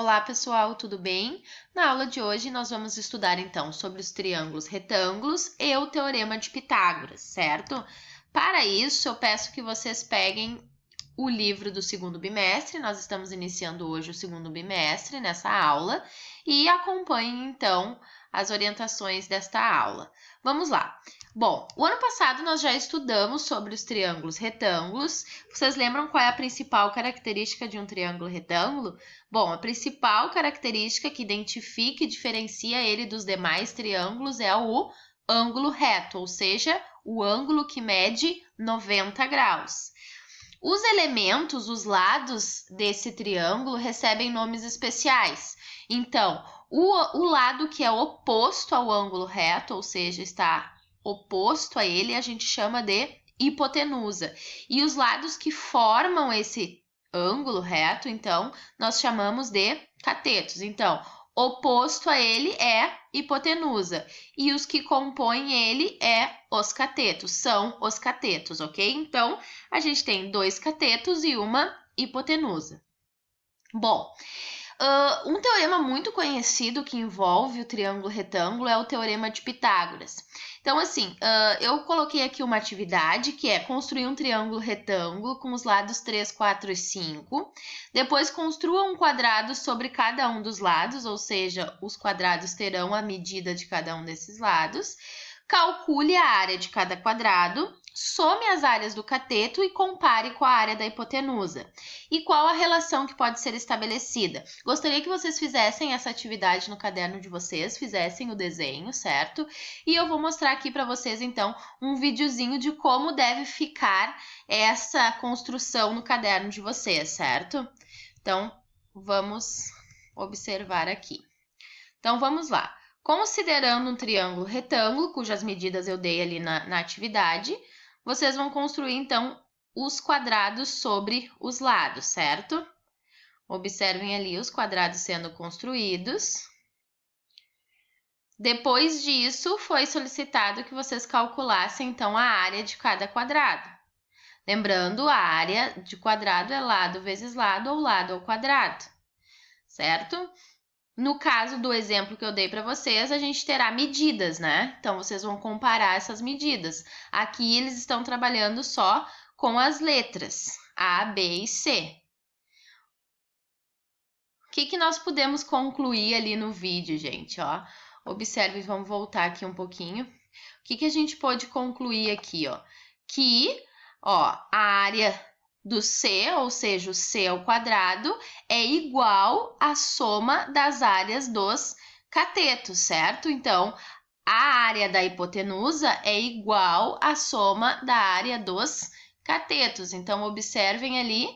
Olá pessoal, tudo bem? Na aula de hoje nós vamos estudar então sobre os triângulos retângulos e o Teorema de Pitágoras, certo? Para isso eu peço que vocês peguem o livro do segundo bimestre, nós estamos iniciando hoje o segundo bimestre nessa aula e acompanhem então as orientações desta aula. Vamos lá! Bom, o ano passado nós já estudamos sobre os triângulos retângulos. Vocês lembram qual é a principal característica de um triângulo retângulo? Bom, a principal característica que identifica e diferencia ele dos demais triângulos é o ângulo reto, ou seja, o ângulo que mede 90 graus. Os elementos, os lados desse triângulo recebem nomes especiais. Então, o lado que é oposto ao ângulo reto, ou seja, está oposto a ele, a gente chama de hipotenusa. E os lados que formam esse ângulo reto, então, nós chamamos de catetos. Então, oposto a ele é hipotenusa. E os que compõem ele é os catetos, são os catetos, ok? Então, a gente tem dois catetos e uma hipotenusa. Bom, um teorema muito conhecido que envolve o triângulo retângulo é o Teorema de Pitágoras. Então, assim, eu coloquei aqui uma atividade que é construir um triângulo retângulo com os lados 3, 4 e 5. Depois, construa um quadrado sobre cada um dos lados, ou seja, os quadrados terão a medida de cada um desses lados. Calcule a área de cada quadrado, some as áreas do cateto e compare com a área da hipotenusa. E qual a relação que pode ser estabelecida? Gostaria que vocês fizessem essa atividade no caderno de vocês, fizessem o desenho, certo? E eu vou mostrar aqui para vocês, então, um videozinho de como deve ficar essa construção no caderno de vocês, certo? Então, vamos observar aqui. Então, vamos lá. Considerando um triângulo retângulo, cujas medidas eu dei ali na atividade, vocês vão construir, então, os quadrados sobre os lados, certo? Observem ali os quadrados sendo construídos. Depois disso, foi solicitado que vocês calculassem, então, a área de cada quadrado. Lembrando, a área de quadrado é lado vezes lado ou lado ao quadrado, certo? No caso do exemplo que eu dei para vocês, a gente terá medidas, né? Então, vocês vão comparar essas medidas. Aqui, eles estão trabalhando só com as letras A, B e C. O que nós podemos concluir ali no vídeo, gente? Ó, observe, vamos voltar aqui um pouquinho. O que a gente pode concluir aqui, ó? Que, ó, a área do C, ou seja, o C ao quadrado, é igual à soma das áreas dos catetos, certo? Então, a área da hipotenusa é igual à soma da área dos catetos. Então, observem ali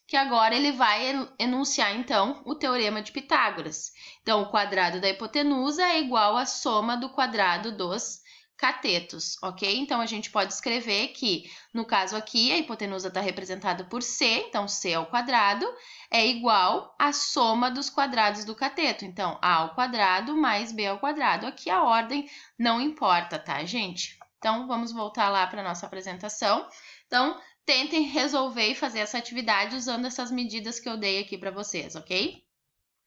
que agora ele vai enunciar, então, o Teorema de Pitágoras. Então, o quadrado da hipotenusa é igual à soma do quadrado dos catetos, ok? Então, a gente pode escrever que, no caso aqui, a hipotenusa está representada por C, então C ao quadrado é igual à soma dos quadrados do cateto. Então, A ao quadrado mais B ao quadrado. Aqui a ordem não importa, tá, gente? Então, vamos voltar lá para a nossa apresentação. Então, tentem resolver e fazer essa atividade usando essas medidas que eu dei aqui para vocês, ok?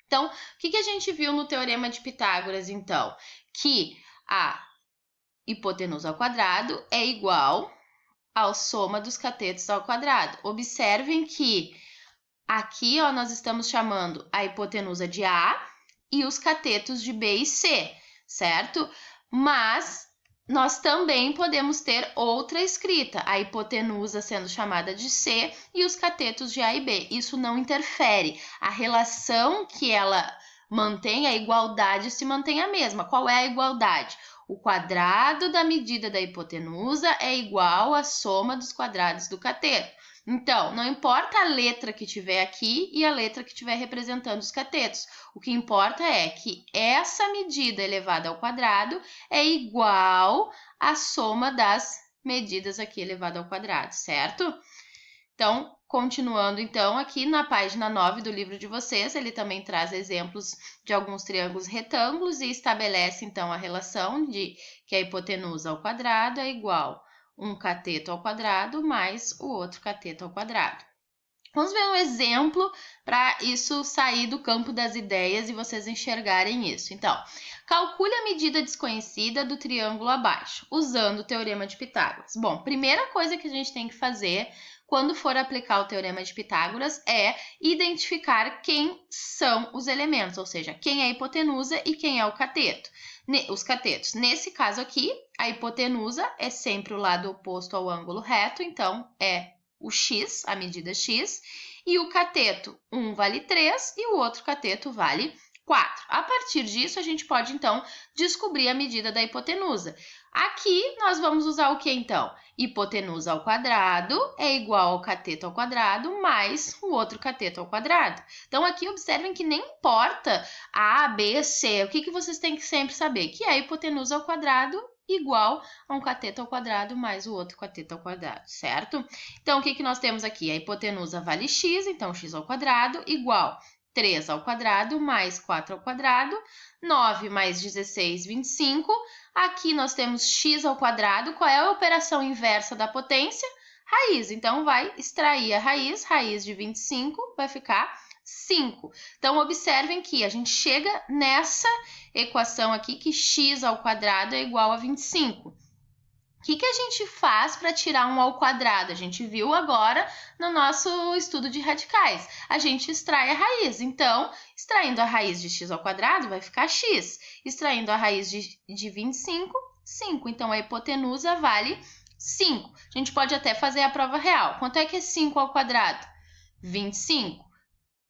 Então, o que a gente viu no Teorema de Pitágoras, então? Que a hipotenusa ao quadrado é igual à soma dos catetos ao quadrado. Observem que aqui, ó, nós estamos chamando a hipotenusa de A e os catetos de B e C, certo? Mas nós também podemos ter outra escrita, a hipotenusa sendo chamada de C e os catetos de A e B. Isso não interfere. A relação que ela mantém, a igualdade se mantém a mesma. Qual é a igualdade? O quadrado da medida da hipotenusa é igual à soma dos quadrados do cateto. Então, não importa a letra que tiver aqui e a letra que estiver representando os catetos. O que importa é que essa medida elevada ao quadrado é igual à soma das medidas aqui elevada ao quadrado, certo? Então, continuando então, aqui na página 9 do livro de vocês, ele também traz exemplos de alguns triângulos retângulos e estabelece então a relação de que a hipotenusa ao quadrado é igual um cateto ao quadrado mais o outro cateto ao quadrado. Vamos ver um exemplo para isso sair do campo das ideias e vocês enxergarem isso. Então, calcule a medida desconhecida do triângulo abaixo, usando o teorema de Pitágoras. Bom, primeira coisa que a gente tem que fazer quando for aplicar o teorema de Pitágoras é identificar quem são os elementos, ou seja, quem é a hipotenusa e quem é o cateto. Os catetos. Nesse caso aqui, a hipotenusa é sempre o lado oposto ao ângulo reto, então é o x, a medida x, e o cateto, um vale 3 e o outro cateto vale 4. A partir disso, a gente pode, então, descobrir a medida da hipotenusa. Aqui, nós vamos usar o que, então? Hipotenusa ao quadrado é igual ao cateto ao quadrado mais o outro cateto ao quadrado. Então, aqui, observem que nem importa A, B, C. O que vocês têm que sempre saber? Que é a hipotenusa ao quadrado igual a um cateto ao quadrado mais o outro cateto ao quadrado, certo? Então, o que nós temos aqui? A hipotenusa vale x, então x ao quadrado igual 3 ao quadrado mais 4 ao quadrado, 9 mais 16, 25. Aqui nós temos x ao quadrado. Qual é a operação inversa da potência? Raiz. Então, vai extrair a raiz de 25 vai ficar 5. Então, observem que a gente chega nessa equação aqui que x ao quadrado é igual a 25. O que a gente faz para tirar 1 ao quadrado? A gente viu agora no nosso estudo de radicais. A gente extrai a raiz. Então, extraindo a raiz de x ao quadrado vai ficar x. Extraindo a raiz de 25, 5. Então, a hipotenusa vale 5. A gente pode até fazer a prova real. Quanto é que é 5 ao quadrado? 25.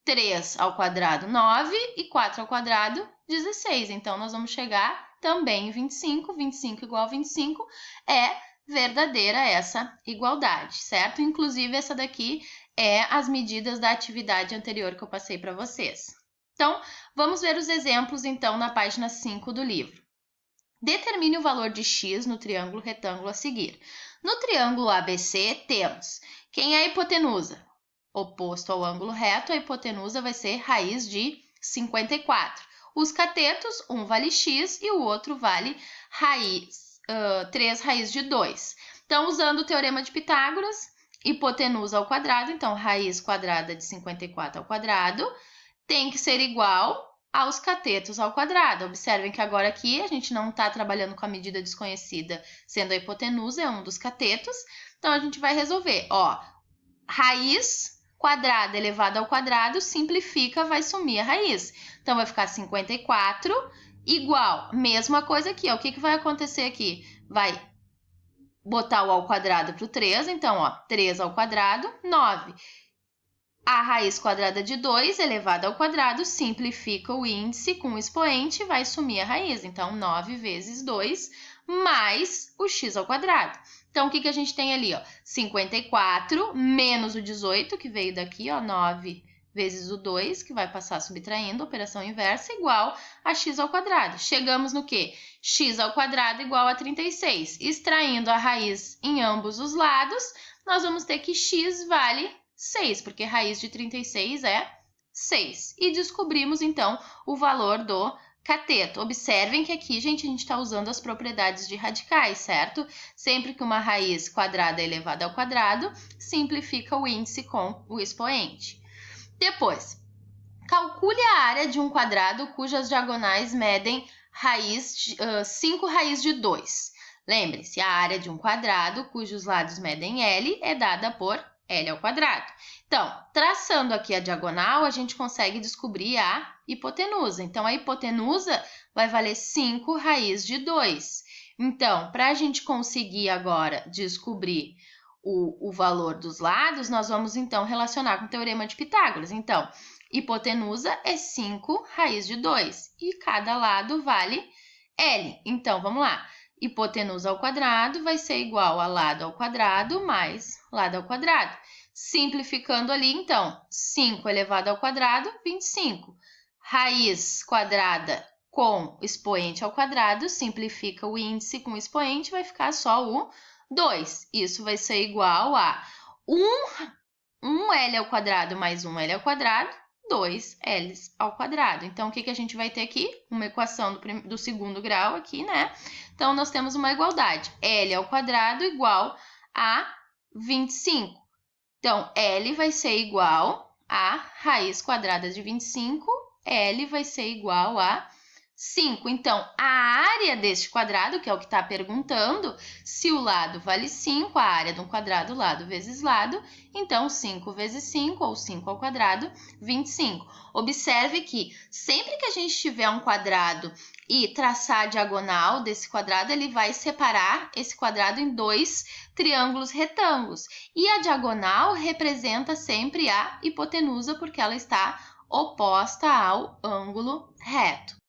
3 ao quadrado, 9. E 4 ao quadrado, 16. Então, nós vamos chegar também em 25. 25 igual a 25 é verdadeira essa igualdade, certo? Inclusive, essa daqui é as medidas da atividade anterior que eu passei para vocês. Então, vamos ver os exemplos, então, na página 5 do livro. Determine o valor de x no triângulo retângulo a seguir. No triângulo ABC, temos quem é a hipotenusa? Oposto ao ângulo reto, a hipotenusa vai ser raiz de 54. Os catetos, um vale x e o outro vale 3 raiz de 2. Então, usando o teorema de Pitágoras, hipotenusa ao quadrado, então raiz quadrada de 54 ao quadrado, tem que ser igual aos catetos ao quadrado. Observem que agora aqui a gente não está trabalhando com a medida desconhecida, sendo a hipotenusa, é um dos catetos. Então, a gente vai resolver, raiz quadrada elevado ao quadrado, simplifica, vai sumir a raiz. Então, vai ficar 54 igual, mesma coisa aqui, ó. O que vai acontecer aqui? Vai botar o ao quadrado para o 3, então, 3 ao quadrado, 9. A raiz quadrada de 2 elevado ao quadrado, simplifica o índice com o expoente, vai sumir a raiz. Então, 9 vezes 2 mais o x ao quadrado. Então, o que a gente tem ali? 54 menos o 18, que veio daqui, 9 vezes o 2, que vai passar subtraindo, operação inversa, igual a x ao quadrado. Chegamos no quê? X ao quadrado igual a 36. Extraindo a raiz em ambos os lados, nós vamos ter que x vale 6, porque raiz de 36 é 6. E descobrimos, então, o valor do cateto. Observem que aqui, gente, a gente está usando as propriedades de radicais, certo? Sempre que uma raiz quadrada é elevada ao quadrado, simplifica o índice com o expoente. Depois, calcule a área de um quadrado cujas diagonais medem 5 raiz de 2. Lembre-se, a área de um quadrado cujos lados medem L é dada por L ao quadrado. Então, traçando aqui a diagonal, a gente consegue descobrir a hipotenusa. Então, a hipotenusa vai valer 5 raiz de 2. Então, para a gente conseguir agora descobrir o valor dos lados, nós vamos, então, relacionar com o teorema de Pitágoras. Então, hipotenusa é 5 raiz de 2 e cada lado vale L. Então, vamos lá. Hipotenusa ao quadrado vai ser igual a lado ao quadrado mais lado ao quadrado. Simplificando ali, então, 5 elevado ao quadrado, 25. Raiz quadrada com expoente ao quadrado, simplifica o índice com o expoente, vai ficar só o 2. Isso vai ser igual a 1L ao quadrado mais 1L ao quadrado, 2L ao quadrado. Então, o que a gente vai ter aqui? Uma equação do segundo grau aqui, né? Então, nós temos uma igualdade. L ao quadrado igual a 25. Então, L vai ser igual a raiz quadrada de 25, L vai ser igual a 5. Então, a área deste quadrado, que é o que está perguntando, se o lado vale 5, a área de um quadrado, lado vezes lado, então 5 vezes 5, ou 5 ao quadrado, 25. Observe que sempre que a gente tiver um quadrado e traçar a diagonal desse quadrado, ele vai separar esse quadrado em dois triângulos retângulos. E a diagonal representa sempre a hipotenusa, porque ela está oposta ao ângulo reto.